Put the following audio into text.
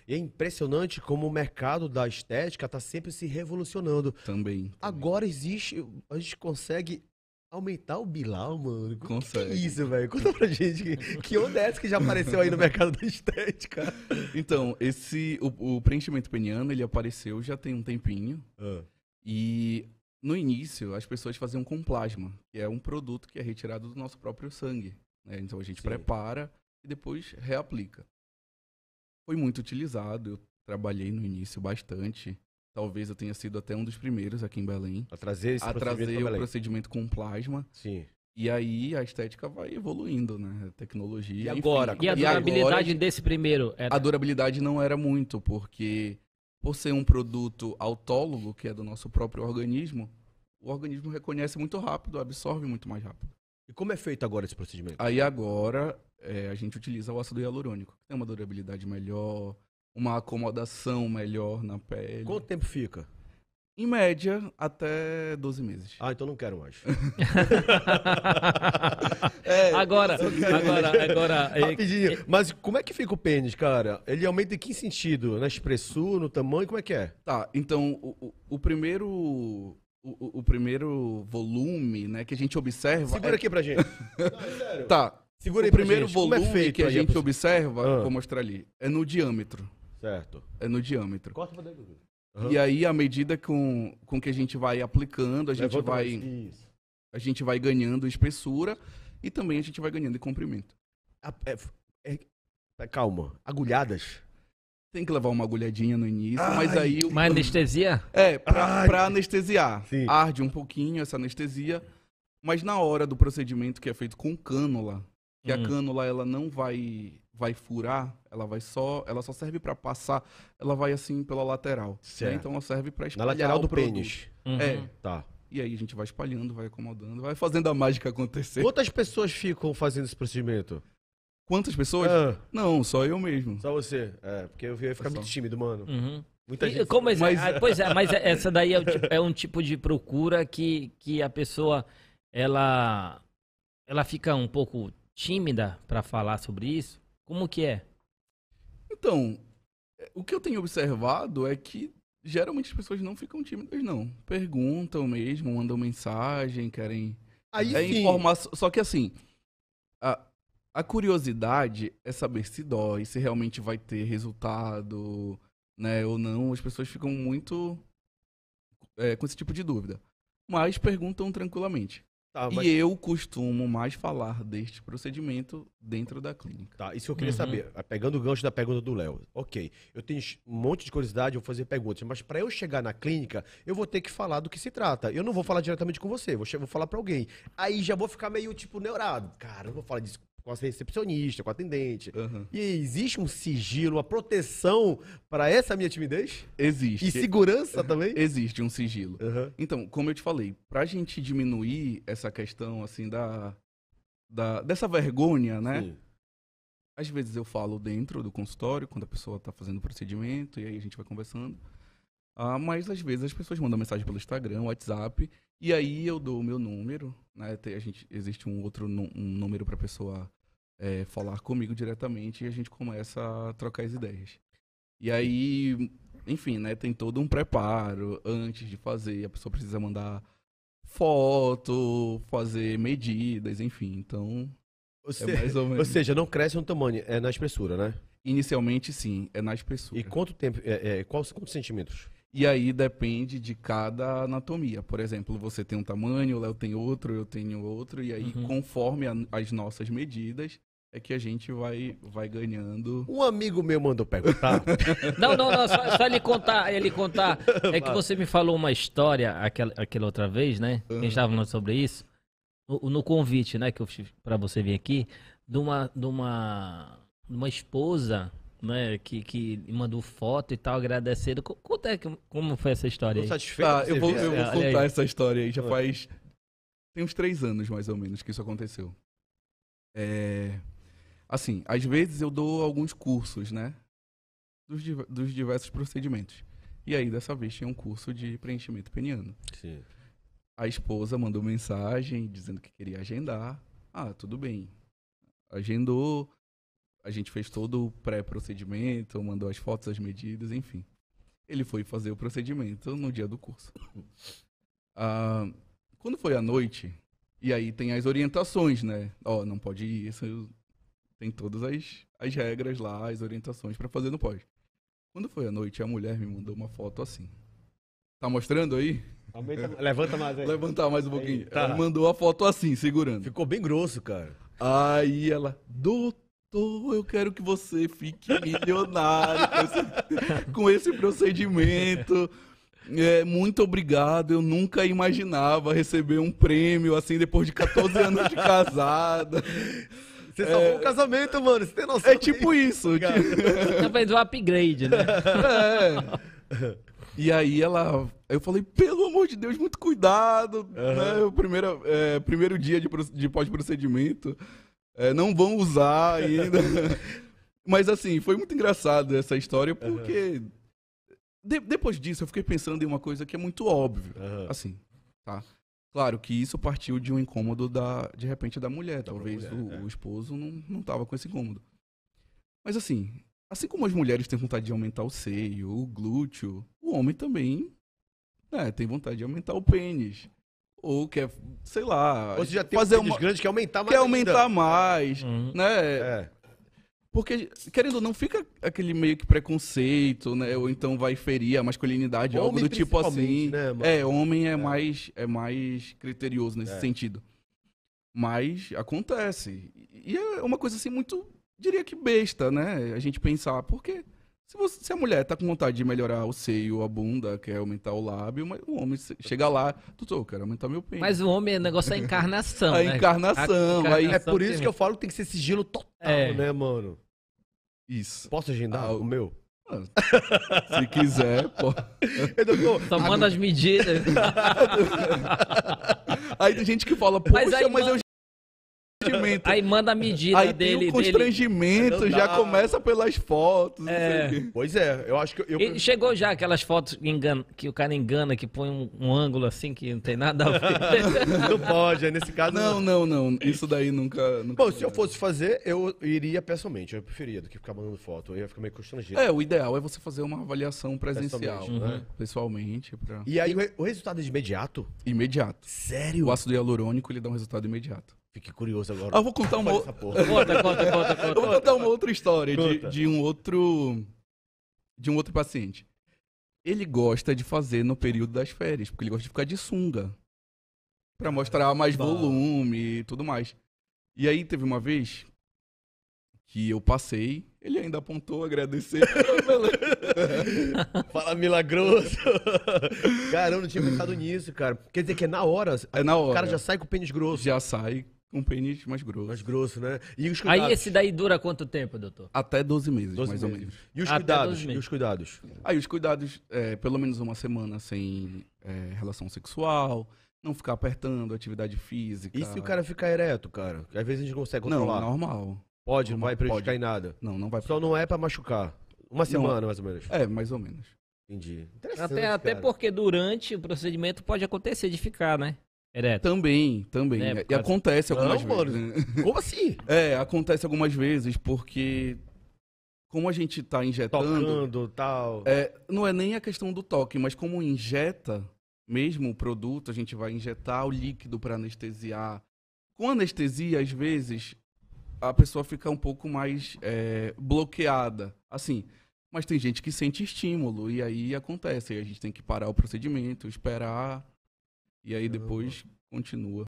E é impressionante como o mercado da estética está sempre se revolucionando. Também. Agora existe, a gente consegue aumentar o Bilal, mano. Que é Consegue. isso, velho? Conta pra gente. Que onda é essa que já apareceu aí no mercado da estética? Então, o preenchimento peniano, ele apareceu já tem um tempinho. Ah, E no início, as pessoas faziam com plasma, que é um produto que é retirado do nosso próprio sangue, né? Então a gente Sim. prepara e depois reaplica. Foi muito utilizado, eu trabalhei no início bastante. Talvez eu tenha sido até um dos primeiros aqui em Belém a trazer esse a procedimento trazer pra o Belém. procedimento com plasma. Sim. E aí a estética vai evoluindo, né? A tecnologia. E enfim. agora? E a E agora, durabilidade desse primeiro? a durabilidade não era muito, porque por ser um produto autólogo, que é do nosso próprio organismo, o organismo reconhece muito rápido, absorve muito mais rápido. E como é feito agora esse procedimento? Aí agora a gente utiliza o ácido hialurônico, que tem uma durabilidade melhor, uma acomodação melhor na pele. Quanto tempo fica? Em média, até 12 meses. Ah, então não quero mais. Agora, Rapidinho. Mas como é que fica o pênis, cara? Ele aumenta em que sentido? Na espessura, no tamanho? Como é que é? Tá, então o primeiro volume, né, que a gente observa Segura aqui pra gente. Não, é sério. Tá. Segura aí O pra primeiro gente. Como é volume feito que a aí gente observa, Ah. vou mostrar ali, é no diâmetro. Certo. É no diâmetro. Corta pra dentro. E aí, à medida com que a gente vai aplicando, a gente vai ganhando espessura e também a gente vai ganhando em comprimento. Calma. Agulhadas? Tem que levar uma agulhadinha no início, mas Ai. aí... mais anestesia? Pra anestesiar. Sim. Arde um pouquinho essa anestesia, mas na hora do procedimento que é feito com cânula, que a cânula ela não vai furar, ela só serve pra passar, ela vai assim pela lateral. Certo. Né? Então ela serve pra Na espalhar lateral o do produto. pênis. É. Tá. E aí a gente vai espalhando, vai acomodando, vai fazendo a mágica acontecer. Quantas pessoas ficam fazendo esse procedimento? Quantas pessoas? Ah, Não, só eu mesmo. só você. É, porque eu ia ficar Só. muito tímido, mano. Uhum. Muita E gente. como Mas- pois é, mas essa daí é um tipo de procura que a pessoa ela fica um pouco tímida pra falar sobre isso. Como que é? Então, o que eu tenho observado é que geralmente as pessoas não ficam tímidas, não. Perguntam mesmo, mandam mensagem, querem Aí sim. informação. Só que assim, a curiosidade é saber se dói, se realmente vai ter resultado, né, ou não. As pessoas ficam muito com esse tipo de dúvida. Mas perguntam tranquilamente. Tá, E eu costumo mais falar deste procedimento dentro da clínica. Tá, isso que eu queria Uhum. saber. Pegando o gancho da pergunta do Léo. Ok, eu tenho um monte de curiosidade, eu vou fazer perguntas, mas para eu chegar na clínica, eu vou ter que falar do que se trata. Eu não vou falar diretamente com você, vou falar para alguém. Aí já vou ficar meio, tipo, neurado. Cara, eu vou falar disso com a recepcionista, com a atendente. Uhum. E existe um sigilo, uma proteção para essa minha timidez? Existe. E segurança também? Existe um sigilo. Uhum. Então, como eu te falei, pra gente diminuir essa questão, assim, dessa vergonha, né? Sim. Às vezes eu falo dentro do consultório, quando a pessoa tá fazendo o procedimento, e aí a gente vai conversando. Mas às vezes as pessoas mandam mensagem pelo Instagram, WhatsApp, e aí eu dou o meu número, né? Existe um outro um número pra pessoa falar comigo diretamente, e a gente começa a trocar as ideias. E aí, enfim, né? Tem todo um preparo antes de fazer, a pessoa precisa mandar foto, fazer medidas, enfim. Então, mais ou menos. Ou seja, não cresce no tamanho, é na espessura, né? Inicialmente, sim, é na espessura. E quanto tempo, quantos centímetros? E aí depende de cada anatomia. Por exemplo, você tem um tamanho, o Léo tem outro, eu tenho outro, e aí, conforme as nossas medidas, é que a gente vai ganhando. Um amigo meu mandou perguntar. Não, só ele contar. É que você me falou uma história aquela outra vez, né? A gente estava falando sobre isso. No convite, né, que eu fiz pra você vir aqui, de uma esposa, né, que mandou foto e tal, agradecendo. Conta aí como foi essa história Tô aí. satisfeito. Tá, que eu você vou vier. olha contar aí. essa história aí. Já faz. Tem uns 3 anos, mais ou menos, que isso aconteceu. Assim, às vezes eu dou alguns cursos, né? Dos diversos procedimentos. E aí, dessa vez, tinha um curso de preenchimento peniano. Sim. A esposa mandou mensagem dizendo que queria agendar. Tudo bem. Agendou. A gente fez todo o pré-procedimento, mandou as fotos, as medidas, enfim. Ele foi fazer o procedimento no dia do curso. Quando foi à noite, e aí tem as orientações, né? Ó, não pode ir, isso tem todas as regras lá, as orientações pra fazer no pós. Quando foi à noite, a mulher me mandou uma foto assim. Tá mostrando aí? Levanta mais aí. Levantar mais um pouquinho. Aí, tá. Ela mandou a foto assim, segurando. Ficou bem grosso, cara. Aí ela, doutor, eu quero que você fique milionário com esse procedimento. Muito obrigado, eu nunca imaginava receber um prêmio assim depois de 14 anos de casada. Você salvou o casamento, mano. Você tem noção? É tipo isso. Tá fazendo um upgrade, né? E aí eu falei, pelo amor de Deus, muito cuidado, né? O primeiro dia de pós-procedimento, não vão usar ainda. Mas assim, foi muito engraçado essa história, porque depois disso eu fiquei pensando em uma coisa que é muito óbvia, assim, tá? Claro que isso partiu de um incômodo de repente da mulher, talvez o esposo não tava com esse incômodo. Mas assim como as mulheres têm vontade de aumentar o seio, o glúteo, o homem também, né, tem vontade de aumentar o pênis. Ou quer, sei lá, Ou você já tem fazer um pênis grande, quer aumentar mais quer ainda. aumentar mais, né? É. Porque, querendo ou não, fica aquele meio que preconceito, né? Ou então vai ferir a masculinidade, algo Homem do tipo assim. principalmente, né, mano? Homem é mais criterioso nesse sentido. Mas acontece. E é uma coisa assim muito, diria que besta, né? A gente pensar, porque se a mulher tá com vontade de melhorar o seio, a bunda, quer aumentar o lábio, mas o homem chega lá, doutor, eu quero aumentar meu pênis. Mas o homem, o negócio é a encarnação, A né? encarnação, aí- É por isso que eu falo que tem que ser sigilo total, né, mano? Isso. Posso agendar o meu? Se quiser, pô. Só manda as medidas. Aí tem gente que fala, poxa, Mas aí mas eu constrangimento. Aí manda a medida Aí dele. tem o constrangimento, Não já dá. começa pelas fotos. não sei o quê. Pois é, eu acho que eu... E chegou já aquelas fotos que o cara engana, que põe um ângulo assim que não tem nada a ver. Não pode, nesse caso... Não. Isso daí nunca... Bom, se eu fosse fazer, eu iria pessoalmente. Eu preferia do que ficar mandando foto. Eu ia ficar meio constrangido. O ideal é você fazer uma avaliação presencial, Pessoalmente, né? pessoalmente, pra... E aí, o resultado é de imediato? imediato. Sério? O ácido hialurônico, ele dá um resultado imediato. Fiquei curioso agora. Eu vou contar uma Olha essa porra. Conta. Eu vou contar uma outra história Conta. de um outro paciente. Ele gosta de fazer no período das férias, porque ele gosta de ficar de sunga. Pra mostrar mais volume e tudo mais. E aí teve uma vez que eu passei, ele ainda apontou, agradecer. Fala milagroso. Cara, eu não tinha pensado nisso, cara. Quer dizer que é na hora. É na hora. O cara já sai com o pênis grosso. Já sai com pênis mais grosso. Mais grosso, né? E os cuidados? Aí esse daí dura quanto tempo, doutor? Até 12 meses, 12 mais ou meses. menos. E os Até cuidados? 12 meses. E os cuidados? Aí os cuidados, pelo menos uma semana sem relação sexual, não ficar apertando, atividade física. E se o cara ficar ereto, cara? Que às vezes a gente não consegue Não, controlar. normal. Pode, não vai prejudicar pode. em nada. Não vai. Só não é pra machucar. Uma semana, mais ou menos. Mais ou menos. Entendi. Interessante, Até cara. porque durante o procedimento pode acontecer de ficar, né? Ereto. Também. É, por E causa- acontece algumas Não, vezes. mano. Né? Como assim? Acontece algumas vezes porque como a gente tá injetando, Tocando e tal. não é nem a questão do toque, mas como injeta mesmo o produto, a gente vai injetar o líquido para anestesiar. Com anestesia, às vezes, a pessoa fica um pouco mais bloqueada, assim. Mas tem gente que sente estímulo e aí acontece. Aí a gente tem que parar o procedimento, esperar e aí depois continua.